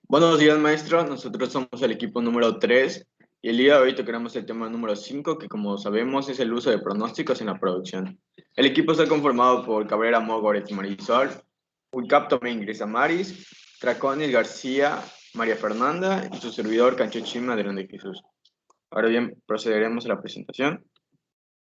Buenos días, maestro. Nosotros somos el equipo número 3 y el día de hoy tocaremos el tema número 5, que como sabemos es el uso de pronósticos en la producción. El equipo está conformado por Cabrera Mogores Marisol, Ulcap también Gris Amaris, Traconis García, María Fernanda y su servidor Canchochín Madrón de Jesús. Ahora bien, procederemos a la presentación.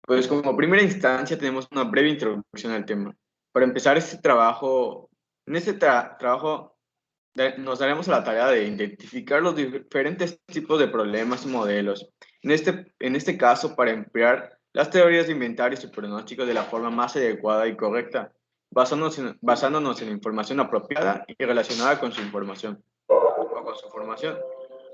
Pues como primera instancia tenemos una breve introducción al tema. Para empezar este trabajo, en este trabajo nos daremos a la tarea de identificar los diferentes tipos de problemas y modelos. En este caso, para emplear las teorías de inventarios y pronósticos de la forma más adecuada y correcta, basándonos en la información apropiada y relacionada con su información o con su formación.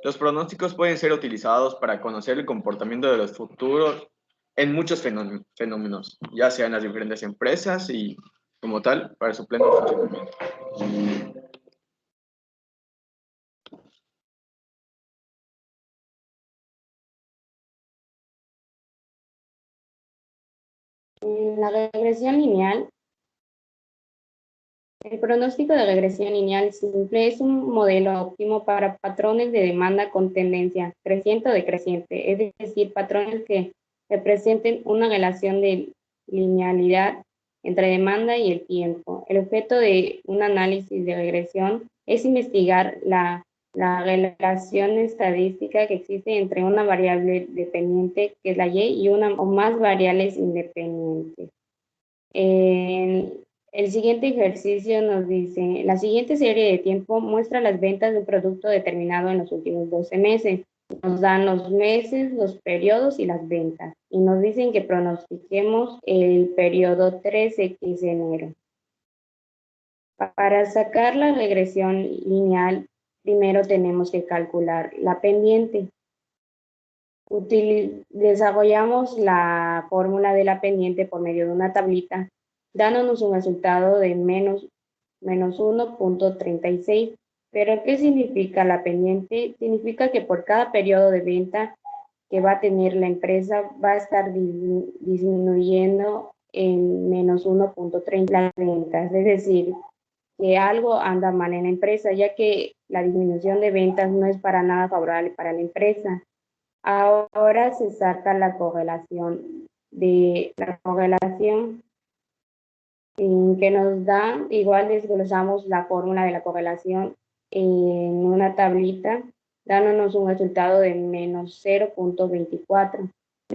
Los pronósticos pueden ser utilizados para conocer el comportamiento de los futuros en muchos fenómenos, ya sea en las diferentes empresas y, como tal, para su pleno funcionamiento. En la regresión lineal, el pronóstico de regresión lineal simple es un modelo óptimo para patrones de demanda con tendencia creciente o decreciente, es decir, patrones que representen una relación de linealidad entre demanda y el tiempo. El objeto de un análisis de regresión es investigar la relación estadística que existe entre una variable dependiente, que es la Y, y una o más variables independientes. El siguiente ejercicio nos dice, la siguiente serie de tiempo muestra las ventas de un producto determinado en los últimos 12 meses. Nos dan los meses, los periodos y las ventas. Y nos dicen que pronostiquemos el periodo 13, que es enero. Para sacar la regresión lineal, primero tenemos que calcular la pendiente. Desarrollamos la fórmula de la pendiente por medio de una tablita, dándonos un resultado de menos 1.36. ¿Pero qué significa la pendiente? Significa que por cada periodo de venta que va a tener la empresa va a estar disminuyendo en menos 1.30 las ventas, es decir, que algo anda mal en la empresa, ya que la disminución de ventas no es para nada favorable para la empresa. Ahora se saca la correlación que nos da, igual desglosamos la fórmula de la correlación en una tablita, dándonos un resultado de menos 0.24,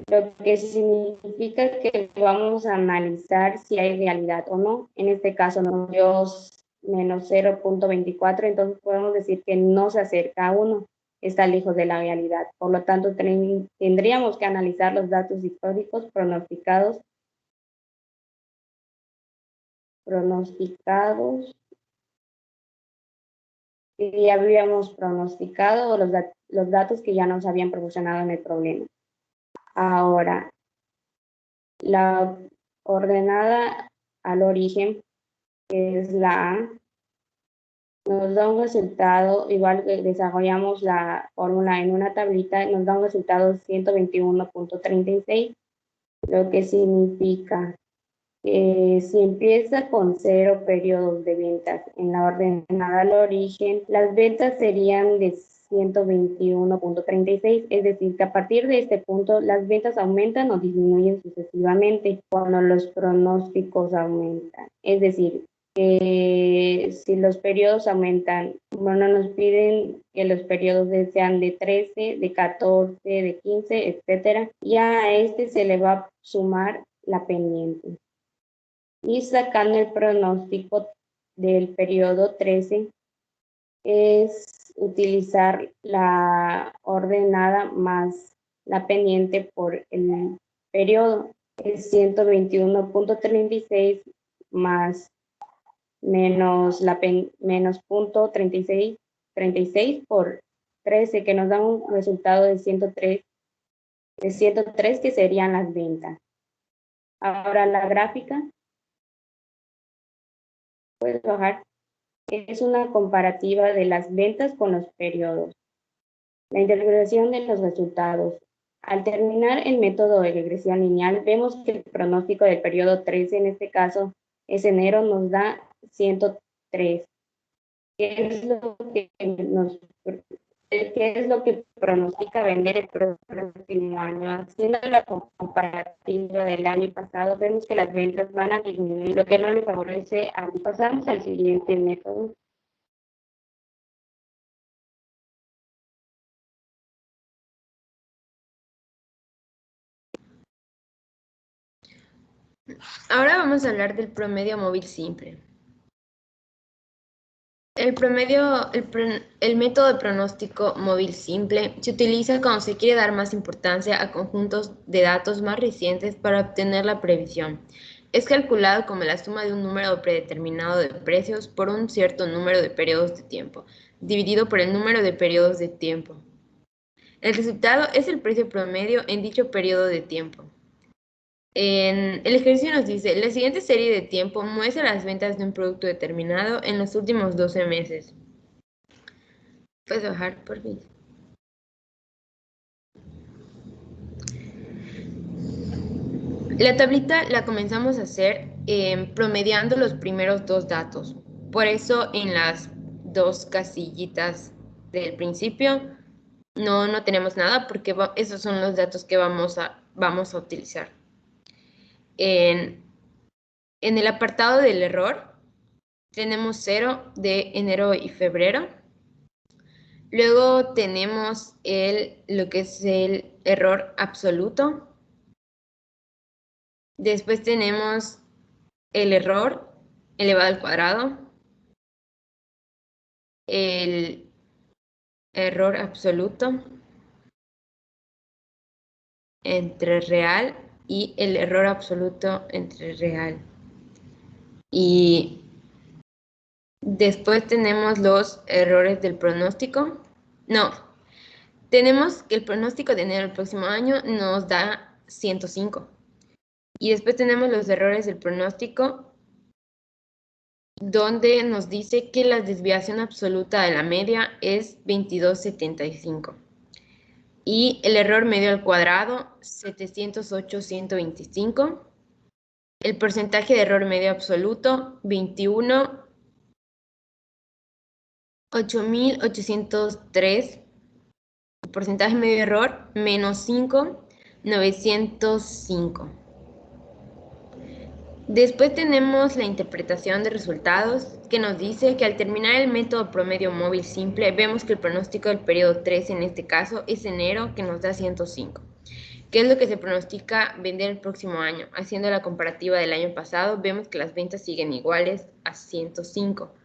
lo que significa que vamos a analizar si hay realidad o no. En este caso nos dio menos 0.24, entonces podemos decir que no se acerca a 1, está lejos de la realidad. Por lo tanto, tendríamos que analizar los datos históricos pronosticados que ya habíamos pronosticado, o los datos que ya nos habían proporcionado en el problema. Ahora, la ordenada al origen, que es la A, nos da un resultado, igual que desarrollamos la fórmula en una tablita, nos da un resultado 121.36, lo que significa que si empieza con 0 periodos de ventas en la ordenada al origen, las ventas serían de 121.36, es decir, que a partir de este punto las ventas aumentan o disminuyen sucesivamente cuando los pronósticos aumentan. Es decir, que si los periodos aumentan, bueno, nos piden que los periodos sean de 13, de 14, de 15, etcétera, y a este se le va a sumar la pendiente. Y sacando el pronóstico del periodo 13 es utilizar la ordenada más la pendiente por el periodo. Es 121.36 más menos menos 36 por 13, que nos da un resultado de 103, que serían las ventas. Ahora la gráfica, puedes bajar, es una comparativa de las ventas con los periodos. La interpretación de los resultados. Al terminar el método de regresión lineal, vemos que el pronóstico del periodo 13, en este caso es enero, nos da 103, ¿qué es lo que qué es lo que pronostica vender el próximo año? Haciendo la comparativa del año pasado, vemos que las ventas van a disminuir, lo que no le favorece. Pasamos al siguiente método. Ahora vamos a hablar del promedio móvil simple. El método de pronóstico móvil simple se utiliza cuando se quiere dar más importancia a conjuntos de datos más recientes para obtener la previsión. Es calculado como la suma de un número predeterminado de precios por un cierto número de periodos de tiempo, dividido por el número de periodos de tiempo. El resultado es el precio promedio en dicho periodo de tiempo. El ejercicio nos dice, la siguiente serie de tiempo muestra las ventas de un producto determinado en los últimos 12 meses. Puedes bajar, por fin. La tablita la comenzamos a hacer promediando los primeros dos datos. Por eso en las dos casillitas del principio no tenemos nada porque esos son los datos que vamos a utilizar. En el apartado del error tenemos 0 de enero y febrero. Luego tenemos lo que es el error absoluto. Después tenemos el error elevado al cuadrado, el error absoluto entre real y el error absoluto entre real. Y después tenemos los errores del pronóstico. No, tenemos que el pronóstico de enero del próximo año nos da 105. Y después tenemos los errores del pronóstico, donde nos dice que la desviación absoluta de la media es 22,75. Y el error medio al cuadrado, 708,125. El porcentaje de error medio absoluto, 8,803. El porcentaje medio de error, menos 5,905. Después tenemos la interpretación de resultados, que nos dice que al terminar el método promedio móvil simple, vemos que el pronóstico del periodo 3, en este caso, es enero, que nos da 105. ¿Qué es lo que se pronostica vender el próximo año? Haciendo la comparativa del año pasado, vemos que las ventas siguen iguales a 105.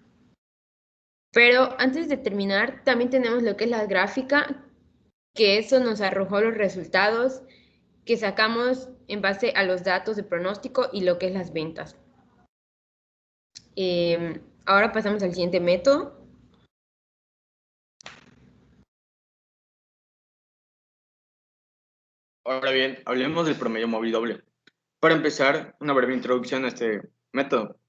Pero antes de terminar, también tenemos lo que es la gráfica, que eso nos arrojó los resultados que sacamos en base a los datos de pronóstico y lo que es las ventas. Ahora pasamos al siguiente método. Ahora bien, hablemos del promedio móvil doble. Para empezar, una breve introducción a este método.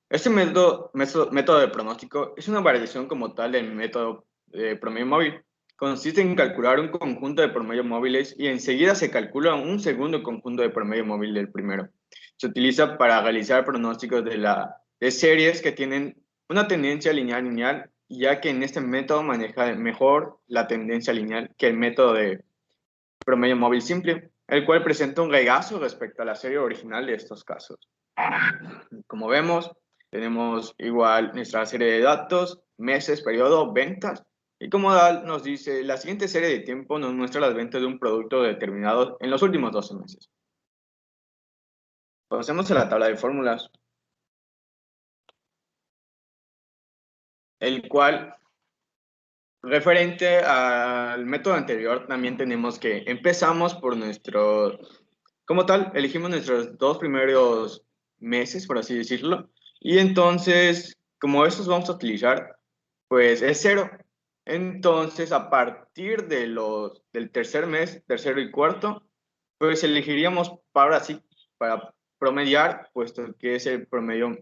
Este método de pronóstico es una variación como tal del método de promedio móvil. Consiste en calcular un conjunto de promedios móviles y enseguida se calcula un segundo conjunto de promedio móvil del primero. Se utiliza para realizar pronósticos de series que tienen una tendencia lineal, ya que en este método maneja mejor la tendencia lineal que el método de promedio móvil simple, el cual presenta un regazo respecto a la serie original de estos casos. Como vemos, tenemos igual nuestra serie de datos, meses, periodo, ventas, y como tal nos dice, la siguiente serie de tiempo nos muestra las ventas de un producto determinado en los últimos 12 meses. Pasemos a la tabla de fórmulas, el cual, referente al método anterior, también tenemos que empezamos por como tal, elegimos nuestros dos primeros meses, por así decirlo, y entonces, como estos vamos a utilizar, pues es 0. Entonces, a partir del tercer mes, tercero y cuarto, pues elegiríamos para promediar, puesto que es el promedio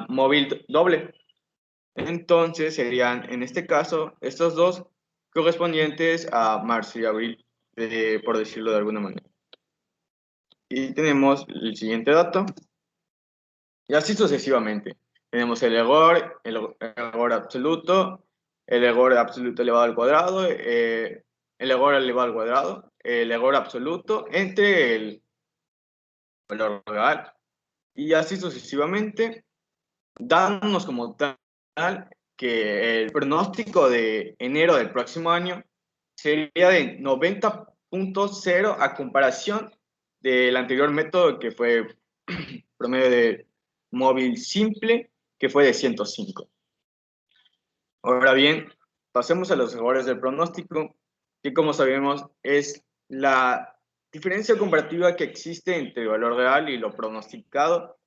móvil doble. Entonces, serían, en este caso, estos dos correspondientes a marzo y abril, por decirlo de alguna manera. Y tenemos el siguiente dato, y así sucesivamente. Tenemos el error absoluto, el error absoluto elevado al cuadrado, el error elevado al cuadrado, el error absoluto entre el valor real, y así sucesivamente, dándonos como tal que el pronóstico de enero del próximo año sería de 90.0 a comparación del anterior método que fue promedio de móvil simple, que fue de 105. Ahora bien, pasemos a los errores del pronóstico, que como sabemos es la diferencia comparativa que existe entre el valor real y lo pronosticado.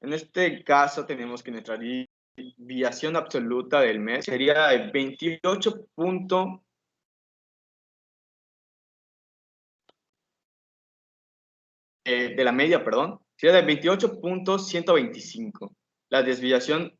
En este caso tenemos que nuestra desviación absoluta del mes sería de 28. De la media, perdón, sería de 28.125. La desviación,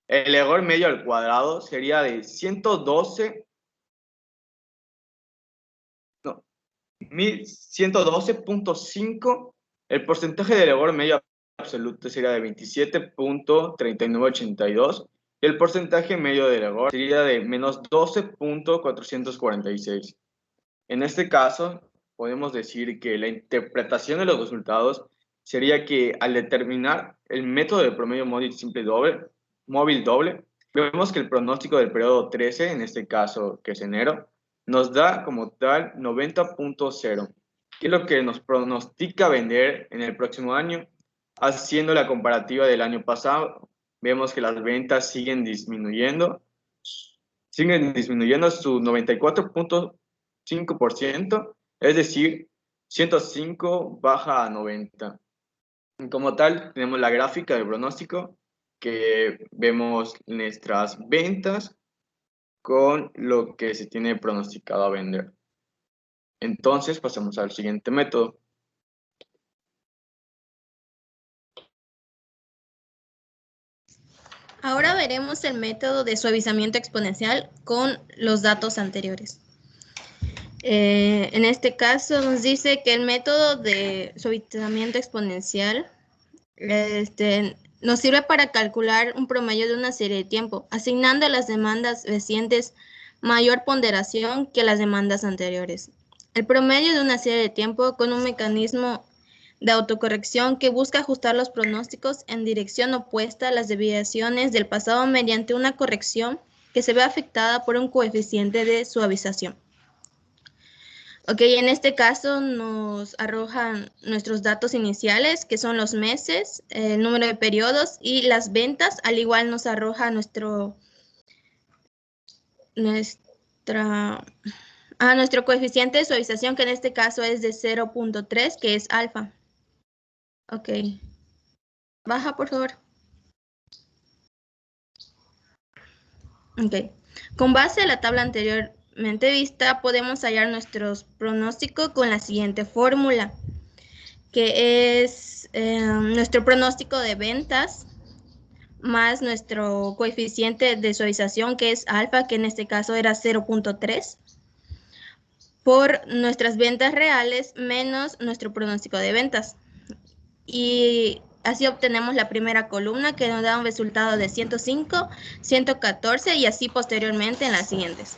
el error medio al cuadrado sería de 1112.5. El porcentaje del error medio absoluto sería de 27.3982. Y el porcentaje medio del error sería de menos 12.446. En este caso, podemos decir que la interpretación de los resultados sería que al determinar el método de promedio móvil simple móvil doble, vemos que el pronóstico del periodo 13, en este caso que es enero, nos da como tal 90.0, que es lo que nos pronostica vender en el próximo año. Haciendo la comparativa del año pasado, vemos que las ventas siguen disminuyendo su 94.5%, es decir, 105 baja a 90. Como tal, tenemos la gráfica del pronóstico, que vemos nuestras ventas con lo que se tiene pronosticado a vender. Entonces, pasamos al siguiente método. Ahora veremos el método de suavizamiento exponencial con los datos anteriores. En este caso nos dice que el método de suavizamiento exponencial nos sirve para calcular un promedio de una serie de tiempo, asignando a las demandas recientes mayor ponderación que las demandas anteriores. El promedio de una serie de tiempo con un mecanismo de autocorrección que busca ajustar los pronósticos en dirección opuesta a las desviaciones del pasado mediante una corrección que se ve afectada por un coeficiente de suavización. Ok, en este caso nos arrojan nuestros datos iniciales, que son los meses, el número de periodos y las ventas. Al igual nos arroja nuestro coeficiente de suavización, que en este caso es de 0.3, que es alfa. Ok. Baja, por favor. Ok. Con base a la tabla anteriormente vista, podemos hallar nuestro pronóstico con la siguiente fórmula, que es nuestro pronóstico de ventas más nuestro coeficiente de suavización, que es alfa, que en este caso era 0.3, por nuestras ventas reales menos nuestro pronóstico de ventas. Y así obtenemos la primera columna, que nos da un resultado de 105, 114 y así posteriormente en las siguientes.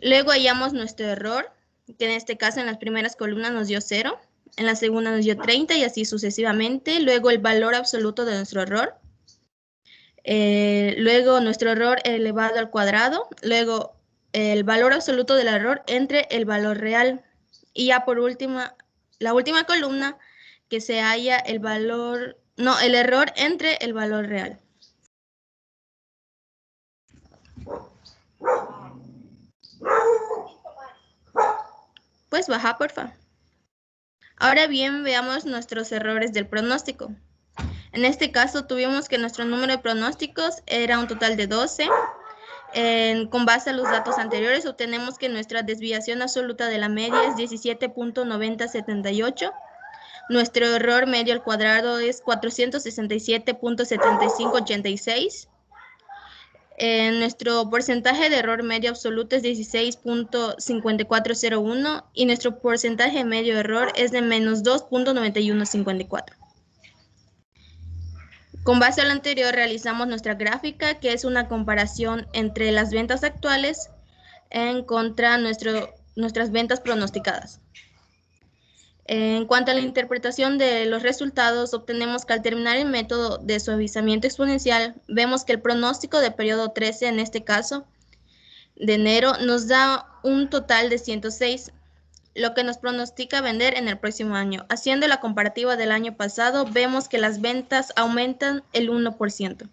Luego hallamos nuestro error, que en este caso en las primeras columnas nos dio 0, en la segunda nos dio 30 y así sucesivamente. Luego el valor absoluto de nuestro error. Luego nuestro error elevado al cuadrado. Luego el valor absoluto del error entre el valor real. Y ya por último, la última columna, que se halla el error entre el valor real. Pues baja, porfa. Ahora bien, veamos nuestros errores del pronóstico. En este caso tuvimos que nuestro número de pronósticos era un total de 12. Con base a los datos anteriores obtenemos que nuestra desviación absoluta de la media es 17.9078. Nuestro error medio al cuadrado es 467.7586. Nuestro porcentaje de error medio absoluto es 16.5401 y nuestro porcentaje medio de error es de menos 2.9154. Con base a lo anterior, realizamos nuestra gráfica, que es una comparación entre las ventas actuales en contra nuestras ventas pronosticadas. En cuanto a la interpretación de los resultados, obtenemos que al terminar el método de suavizamiento exponencial, vemos que el pronóstico de periodo 13, en este caso, de enero, nos da un total de 106, lo que nos pronostica vender en el próximo año. Haciendo la comparativa del año pasado, vemos que las ventas aumentan el 1%.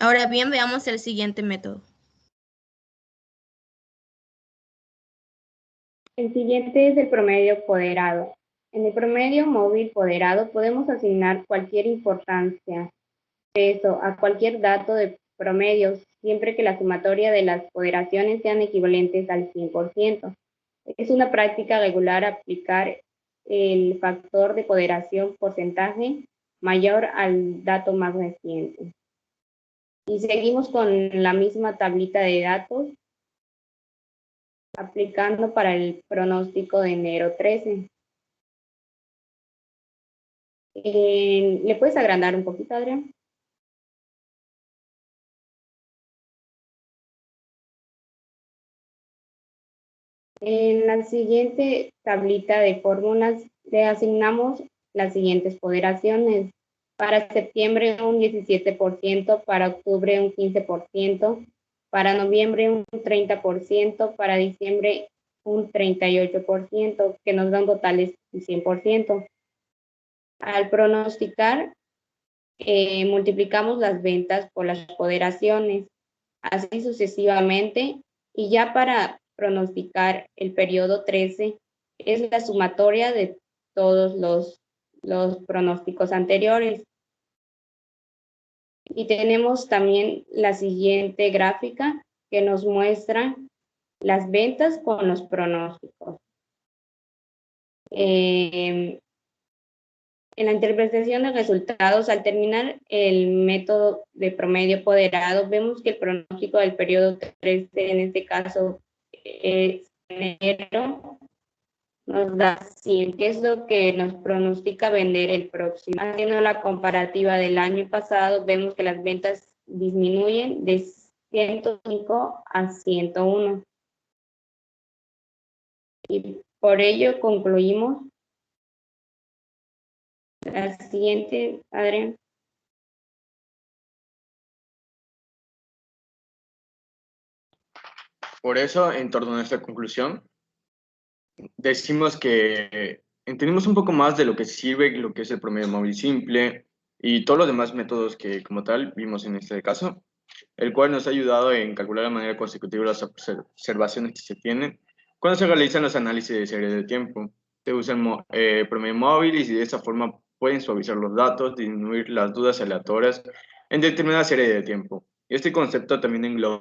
Ahora bien, veamos el siguiente método. El siguiente es el promedio ponderado. En el promedio móvil ponderado podemos asignar cualquier importancia, peso, a cualquier dato de promedio, siempre que la sumatoria de las ponderaciones sean equivalentes al 100%. Es una práctica regular aplicar el factor de ponderación porcentaje mayor al dato más reciente. Y seguimos con la misma tablita de datos, aplicando para el pronóstico de enero 13. ¿Le puedes agrandar un poquito, Adrián? En la siguiente tablita de fórmulas le asignamos las siguientes ponderaciones. Para septiembre un 17%, para octubre un 15%, para noviembre un 30%, para diciembre un 38%, que nos dan totales de 100%. Al pronosticar, multiplicamos las ventas por las ponderaciones, así sucesivamente, y ya para pronosticar el periodo 13 es la sumatoria de todos los pronósticos anteriores. Y tenemos también la siguiente gráfica que nos muestra las ventas con los pronósticos. En la interpretación de resultados, al terminar el método de promedio ponderado, vemos que el pronóstico del periodo 13, en este caso es enero, nos da 100, que es lo que nos pronostica vender el próximo. Haciendo la comparativa del año pasado, vemos que las ventas disminuyen de 105 a 101. Y por ello concluimos. La siguiente, Adrián. Por eso, en torno a esta conclusión, decimos que entendimos un poco más de lo que sirve, lo que es el promedio móvil simple y todos los demás métodos que como tal vimos en este caso, el cual nos ha ayudado en calcular de manera consecutiva las observaciones que se tienen cuando se realizan los análisis de serie de tiempo. Se usa el promedio móvil y de esta forma pueden suavizar los datos, disminuir las dudas aleatorias en determinada serie de tiempo. Y este concepto también engloba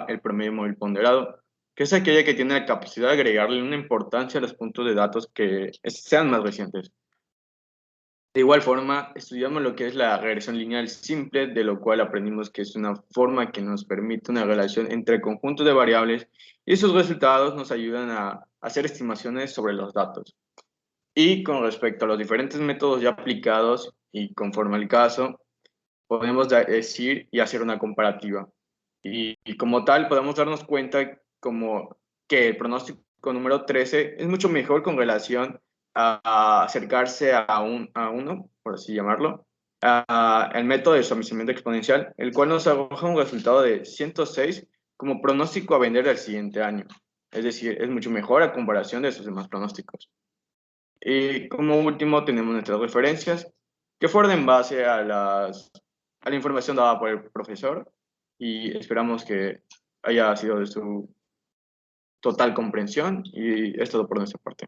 el promedio móvil ponderado, que es aquella que tiene la capacidad de agregarle una importancia a los puntos de datos que sean más recientes. De igual forma, estudiamos lo que es la regresión lineal simple, de lo cual aprendimos que es una forma que nos permite una relación entre conjuntos de variables y esos resultados nos ayudan a hacer estimaciones sobre los datos. Y con respecto a los diferentes métodos ya aplicados y conforme al caso, podemos decir y hacer una comparativa. Y como tal, podemos darnos cuenta como que el pronóstico número 13 es mucho mejor con relación a acercarse a uno, por así llamarlo, el método de suavizamiento exponencial, el cual nos arroja un resultado de 106 como pronóstico a vender el siguiente año. Es decir, es mucho mejor a comparación de esos demás pronósticos. Y como último tenemos nuestras referencias, que fueron en base a la información dada por el profesor, y esperamos que haya sido de su total comprensión, y es todo por nuestra parte.